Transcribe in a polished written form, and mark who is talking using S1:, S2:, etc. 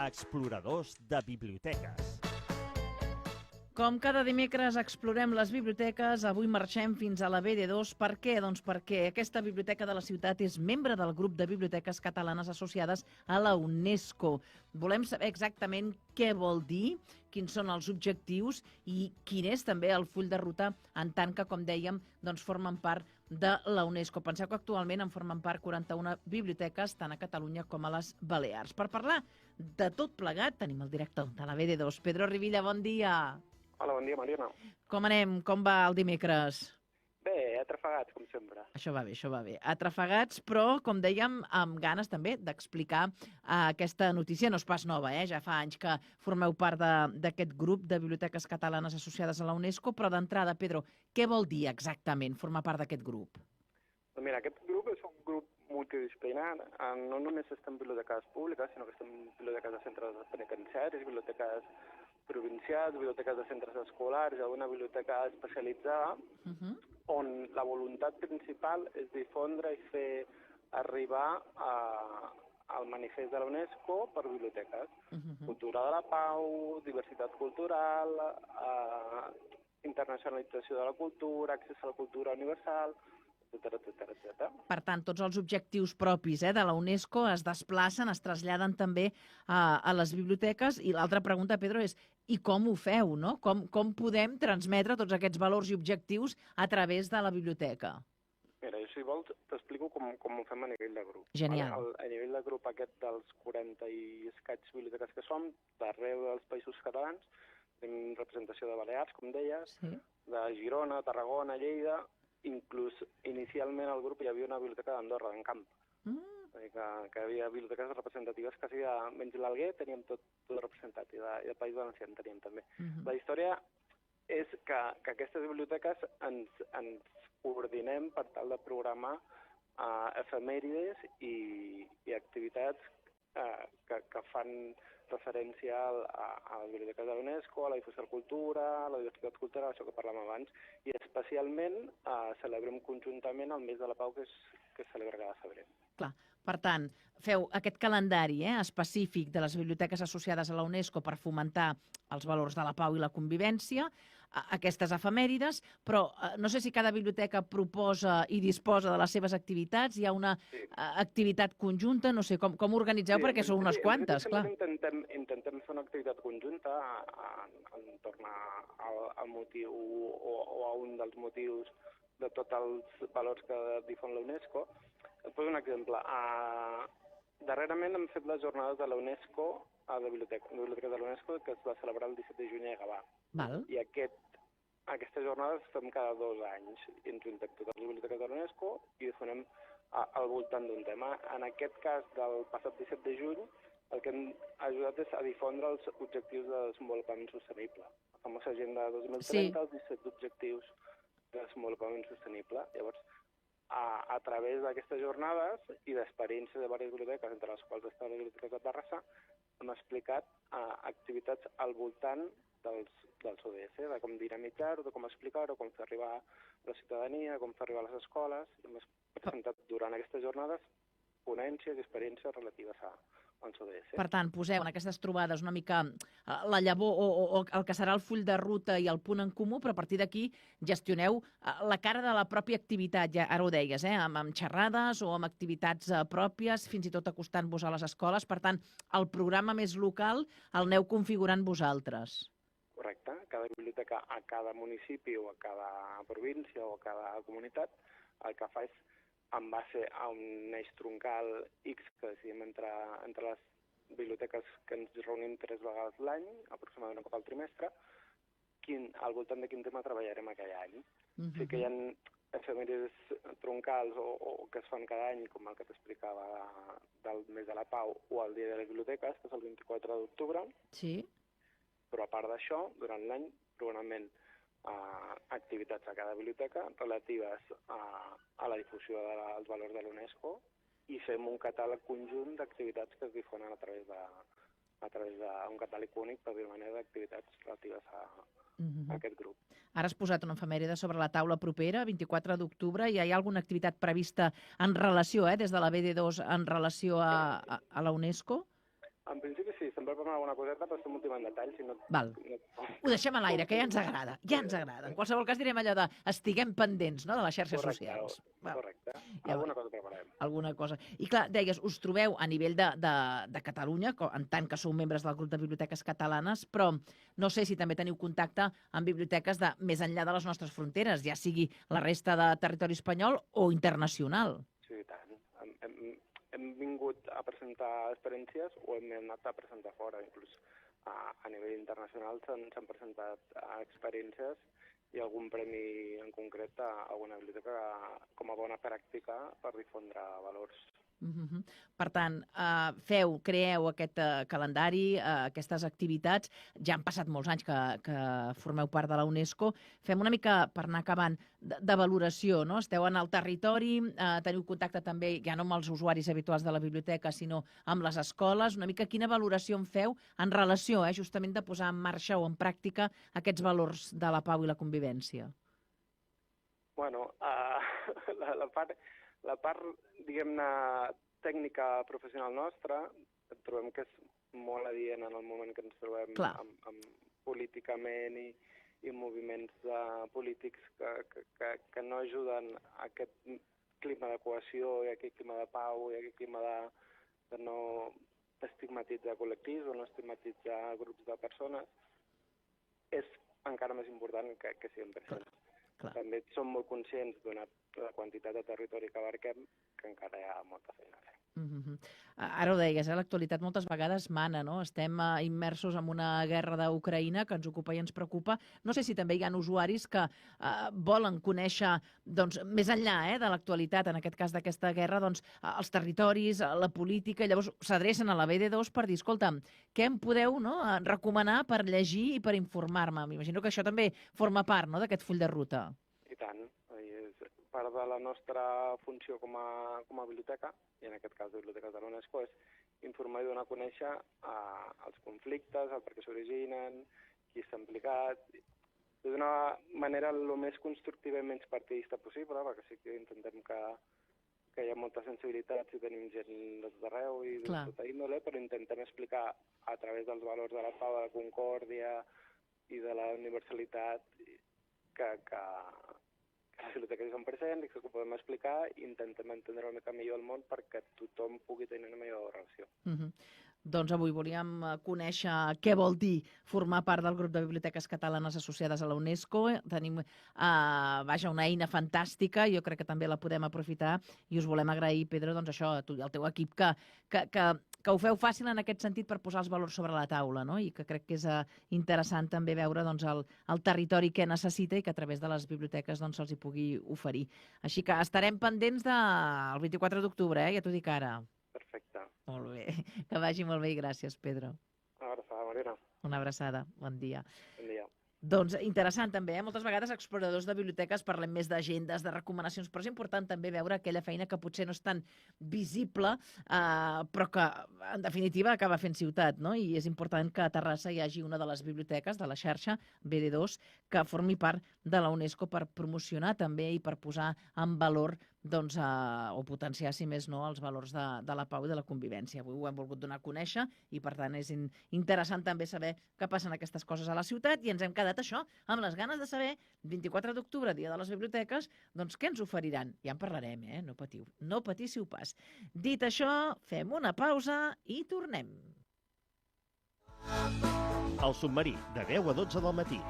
S1: Exploradors de biblioteques.
S2: Com cada dimecres explorem les biblioteques, avui marxem fins a la BD2. Per què? Doncs perquè aquesta biblioteca de la ciutat és membre del grup de biblioteques catalanes associades a la UNESCO. Volem saber exactament què vol dir, quins són els objectius i quin és també el full de ruta en tant que, com dèiem, doncs formen part de la UNESCO. Penseu que actualment en formen part 41 biblioteques, tant a Catalunya com a les Balears. Per parlar de tot plegat tenim el director de la BD2, Pedro Rivilla. Bon dia.
S3: Hola, bon dia, Mariana.
S2: Com anem? Com va el dimecres?
S3: Bé, atrafegats, com sempre.
S2: Això va bé, això va bé. Atrafegats, però, com dèiem, amb ganes també d'explicar aquesta notícia. No és pas nova, ja fa anys que formeu part d'aquest grup de biblioteques catalanes associades a la UNESCO, però d'entrada, Pedro, què vol dir exactament formar part d'aquest grup?
S3: Doncs mira, aquest grup és un grup multidisciplinar. No només estem en biblioteques públiques, sinó que estem en biblioteques de centres penitenciaris, biblioteques provincials, biblioteques de centres escolars i alguna biblioteca especialitzada, on la voluntat principal és difondre i fer arribar al manifest de la UNESCO per biblioteques. Cultura de la pau, diversitat cultural, internacionalització de la cultura, accés a la cultura universal, etcètera.
S2: Per tant, tots els objectius propis de la UNESCO es desplacen, es traslladen també a les biblioteques. I l'altra pregunta, Pedro, és i com ho feu, no? Com podem transmetre tots aquests valors i objectius a través de la biblioteca?
S3: Mira, jo, si vols, t'explico com ho fem a nivell de grup.
S2: Genial.
S3: A nivell de grup aquest dels 40 i escaig biblioteques que som, d'arreu dels països catalans, tenim representació de Balears, com deies, de Girona, Tarragona, Lleida. Inclús inicialment al grup hi havia una biblioteca d'Andorra, d'Encamp. Que hi havia biblioteques representatives quasi menys l'Alguer, teníem tot representat, i de País Valencià en teníem també. La història és que aquestes biblioteques ens coordinem per tal de programar efemèrides i activitats que fan referència a les biblioteques de l'UNESCO, a la difusió de la cultura, a la diversitat cultural, això que parlàvem abans, i especialment celebrem conjuntament el mes de la pau que es celebra cada febrer.
S2: Clar. Per tant, feu aquest calendari específic de les biblioteques associades a la UNESCO per fomentar els valors de la pau i la convivència, aquestes efemèrides, però no sé si cada biblioteca proposa i disposa de les seves activitats, hi ha una activitat conjunta, no sé, com organitzeu, perquè sou unes quantes, clar.
S3: Intentem fer una activitat conjunta entorn al motiu o a un dels motius de tots els valors que difon la UNESCO. Et poso un exemple. Darrerament hem fet les jornades de la UNESCO a la biblioteca de la UNESCO que es va celebrar el 17 de juny a Gavà. I aquestes jornades les fem cada 2 anys. Ens juntem totes les biblioteques de la UNESCO i difonem al voltant d'un tema. En aquest cas del passat 17 de juny el que hem ajudat és a difondre els objectius de desenvolupament sostenible. La famosa Agenda 2030, els 17 objectius de desenvolupament sostenible. Llavors, a través d'aquestes jornades i d'experiències de diverses biblioteques, entre les quals estan les biblioteques de Terrassa, hem explicat activitats al voltant dels ODS, de com dinamitzar-ho, de com explicar-ho, com fer arribar a la ciutadania, com fer arribar a les escoles. Hem presentat durant aquestes jornades ponències i experiències relatives als ODS.
S2: Per tant, poseu en aquestes trobades una mica la llavor o el que serà el full de ruta i el punt en comú, però a partir d'aquí gestioneu la cara de la pròpia activitat, ja ara ho deies, amb xerrades o amb activitats pròpies, fins i tot acostant-vos a les escoles. Per tant, el programa més local el aneu configurant vosaltres.
S3: Correcte. Cada biblioteca a cada municipi o a cada província o a cada comunitat el que fa és, en base a un eix troncal X que decidim entre les biblioteques que ens reunim 3 vegades l'any, aproximadament un cop al trimestre, al voltant de quin tema treballarem aquell any. Sí que hi ha efemèrides troncals o que es fan cada any, com el que t'explicava del mes de la pau o el dia de les biblioteques, que és el 24 d'octubre.
S2: Sí.
S3: Però a part d'això, durant l'any, programem activitats a cada biblioteca relatives a la difusió dels valors de l'UNESCO i fem un catàleg conjunt d'activitats que es difonen a través d'un catàleg únic, per dir-ho manera, d'activitats relatives a aquest grup.
S2: Ara has posat una efemèride sobre la taula propera, 24 d'octubre. Hi ha alguna activitat prevista en relació, des de la BD2, en relació a la UNESCO?
S3: En principi sí, estem sempre parlem alguna coseta, però estem últim en detall, si no...
S2: Val. Ho deixem a l'aire, que ja ens agrada, ja ens agrada. En qualsevol cas direm allò de estiguem pendents, no?, de les xarxes socials.
S3: Correcte.
S2: Ja
S3: Alguna cosa preparem.
S2: Alguna cosa. I clar, deies, us trobeu a nivell de Catalunya, en tant que sou membres del grup de biblioteques catalanes, però no sé si també teniu contacte amb biblioteques de més enllà de les nostres fronteres, ja sigui la resta de territori espanyol o internacional.
S3: Sí, i tant. Hem vingut a presentar experiències o hem anat a presentar fora, inclús a nivell internacional s'han presentat experiències i algun premi en concret a alguna biblioteca com a bona pràctica per difondre valors.
S2: Per tant, creeu aquest calendari, aquestes activitats. Ja han passat molts anys que formeu part de la UNESCO. Fem una mica, per anar acabant, de valoració, no? Esteu en el territori, teniu contacte també, ja no amb els usuaris habituals de la biblioteca, sinó amb les escoles. Una mica quina valoració en feu en relació, justament, de posar en marxa o en pràctica aquests valors de la pau i la convivència?
S3: Bueno, la part, diguem-ne, tècnica professional nostra, trobem que és molt adient en el moment que ens trobem amb políticament i moviments polítics que no ajuden a aquest clima de cohesió i aquest clima de pau i aquest clima de no estigmatitzar col·lectius o no estigmatitzar grups de persones, és encara més important que siguem presents. També som molt conscients, donat la quantitat de territori que abarquem, que encara hi ha molta feina a fer.
S2: Ara ho deies, l'actualitat moltes vegades mana, no? Estem immersos en una guerra d'Ucraïna que ens ocupa i ens preocupa. No sé si també hi ha usuaris que volen conèixer, més enllà de l'actualitat, en aquest cas d'aquesta guerra, els territoris, la política, i llavors s'adrecen a la BD2 per dir, escolta'm, què em podeu recomanar per llegir i per informar-me? M'imagino que això també forma part d'aquest full de ruta.
S3: I tant. Part de la nostra funció com a biblioteca, i en aquest cas de Biblioteques de l'UNESCO, és informar i donar a conèixer els conflictes, el per què s'originen, qui s'ha implicat, d'una manera el més constructiva i menys partidista possible, perquè sí que intentem que hi ha moltes sensibilitats i tenim gent de tot arreu i de tota índole, però intentem explicar a través dels valors de la pau, de la concòrdia i de la universalitat que les biblioteques hi són presents i que ho podem explicar i intentem entendre una mica millor el món perquè tothom pugui tenir una millor relació.
S2: Doncs avui volíem conèixer què vol dir formar part del grup de biblioteques catalanes associades a la UNESCO. Tenim, una eina fantàstica, jo crec que també la podem aprofitar i us volem agrair, Pedro, això, a tu i al teu equip, que ho feu fàcil en aquest sentit per posar els valors sobre la taula, no? I que crec que és interessant també veure el territori que necessita i que a través de les biblioteques se'ls hi pugui oferir. Així que estarem pendents del 24 d'octubre, ja t'ho dic ara.
S3: Perfecte.
S2: Molt bé. Que vagi molt bé i gràcies, Pedro.
S3: Una abraçada, Marina.
S2: Una abraçada. Bon dia.
S3: Bon dia.
S2: Doncs interessant també, moltes vegades exploradors de biblioteques parlem més d'agendes, de recomanacions, però és important també veure aquella feina que potser no és tan visible, però que en definitiva acaba fent ciutat, no? I és important que a Terrassa hi hagi una de les biblioteques de la xarxa BD2 que formi part de la UNESCO per promocionar també i per posar en valor o potenciar, si més no, els valors de la pau i de la convivència. Avui ho hem volgut donar a conèixer i, per tant, és interessant també saber què passen aquestes coses a la ciutat i ens hem quedat això, amb les ganes de saber, 24 d'octubre, dia de les biblioteques, què ens oferiran? Ja en parlarem, no patiu. No patíssiu pas. Dit això, fem una pausa i tornem.
S1: El submarí, de 10 a 12 del matí.